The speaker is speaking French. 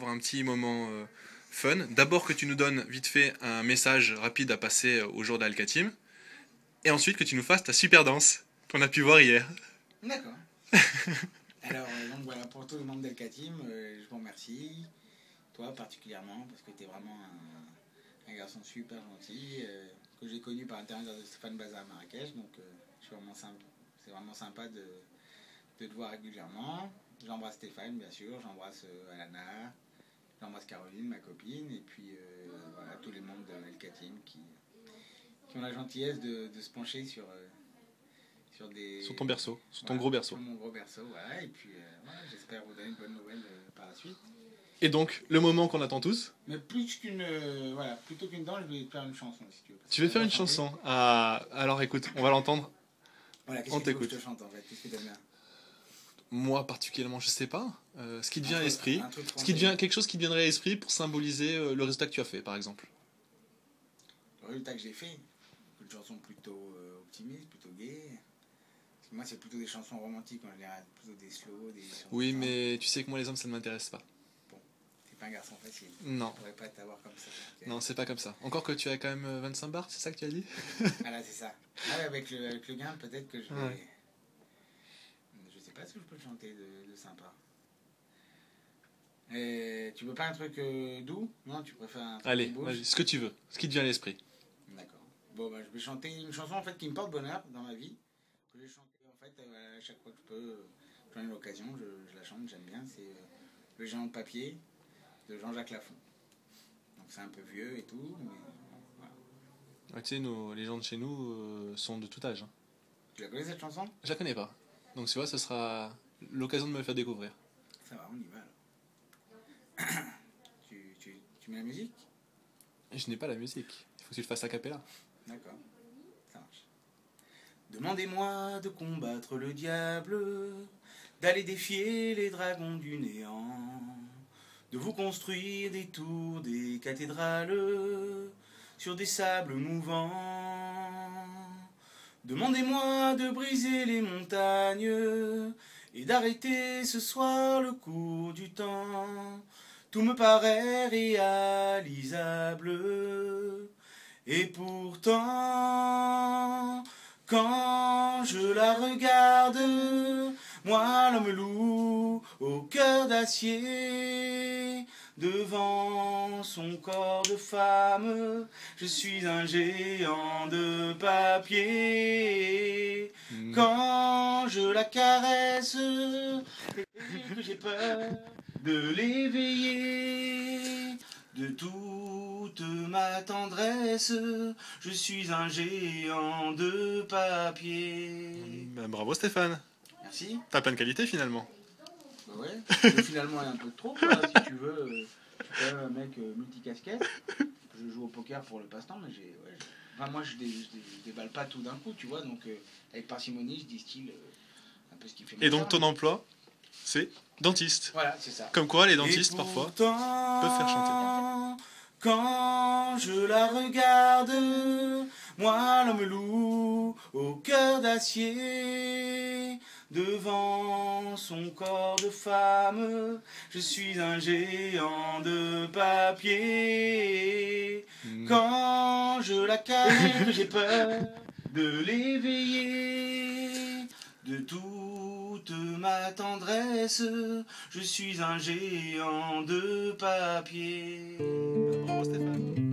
pour un petit moment fun. D'abord que tu nous donnes vite fait un message rapide à passer au jour d'Al-Katim. Et ensuite que tu nous fasses ta super danse qu'on a pu voir hier. D'accord. Alors, donc voilà, pour tous les membres d'Al-Katim, je vous remercie. Toi particulièrement, parce que tu es vraiment un garçon super gentil, que j'ai connu par l'intermédiaire de Stéphane Baza à Marrakech. Donc, c'est vraiment sympa de te voir régulièrement. J'embrasse Stéphane, bien sûr, j'embrasse Alana, j'embrasse Caroline, ma copine, et puis voilà, tous les membres d'Al-Katim qui ont la gentillesse de se pencher sur Sur ton berceau, sur ton gros berceau. Sur mon gros berceau, voilà. Et puis voilà, j'espère vous donner une bonne nouvelle par la suite. Et donc, le moment qu'on attend tous. Mais plutôt qu'une danse, je vais te faire une chanson si tu veux. Tu veux faire une chanson? Ah, alors écoute, on va l'entendre. Voilà, qu'est-ce que je te chante en fait? Qu'est-ce que t'aimes bien? Moi particulièrement, je sais pas. Ce qui te vient à l'esprit. Quelque chose qui te viendrait à l'esprit pour symboliser le résultat que tu as fait, par exemple. Le résultat que j'ai fait, une chanson plutôt optimiste, plutôt gaie. Parce que moi, c'est plutôt des chansons romantiques en général, plutôt des slow, des chansons. Oui, mais tu sais que moi, les hommes, ça ne m'intéresse pas. Bon, t'es pas un garçon facile. Non. Je pourrais pas t'avoir comme ça. Okay. Non, c'est pas comme ça. encore que tu as quand même 25 bars, c'est ça que tu as dit? Voilà, c'est ça. Ah, avec le gain, peut-être que je vais. Ouais. Je sais pas ce que je peux te chanter de sympa. Tu veux pas un truc doux? Non, tu préfères un truc. Allez, ce que tu veux, ce qui te vient à l'esprit. D'accord. Bon, bah, je vais chanter une chanson en fait qui me porte bonheur dans ma vie. Que j'ai chanté en fait à chaque fois que je peux. J'en ai l'occasion, je la chante, j'aime bien. C'est Le géant de papier de Jean-Jacques Lafont. Donc c'est un peu vieux et tout, mais voilà. Ouais, tu sais, les gens de chez nous sont de tout âge. Hein. Tu la connais cette chanson? Je la connais pas. Donc tu vois, ce sera l'occasion de me le faire découvrir. Ça va, on y va alors. tu mets la musique? Je n'ai pas la musique. Il faut que tu le fasses a cappella. D'accord, ça marche. Demandez-moi de combattre le diable, d'aller défier les dragons du néant, de vous construire des tours, des cathédrales, sur des sables mouvants. Demandez-moi de briser les montagnes, et d'arrêter ce soir le cours du temps. Tout me paraît réalisable, et pourtant, quand je la regarde, moi l'homme loup au cœur d'acier, devant son corps de femme, je suis un géant de papier. Quand je la caresse, j'ai peur de l'éveiller. De toute ma tendresse, je suis un géant de papier. Ben, bravo Stéphane. Merci. T'as plein de qualités finalement. Bah ouais, finalement il y a un peu de trop, quoi, si tu veux. Je suis quand même un mec multicasquette. Je joue au poker pour le passe-temps, mais moi je déballe pas tout d'un coup, tu vois. Donc avec parcimonie, je distille un peu ce qui fait mon Et donc charme. ton emploi, c'est dentiste. Voilà, c'est ça. Comme quoi les dentistes parfois peuvent faire chanter. Quand je la regarde, moi l'homme loup au cœur d'acier, devant son corps de femme, je suis un géant de papier. Quand je la caresse, j'ai peur de l'éveiller. De toute ma tendresse, je suis un géant de papier. Bravo Stéphane.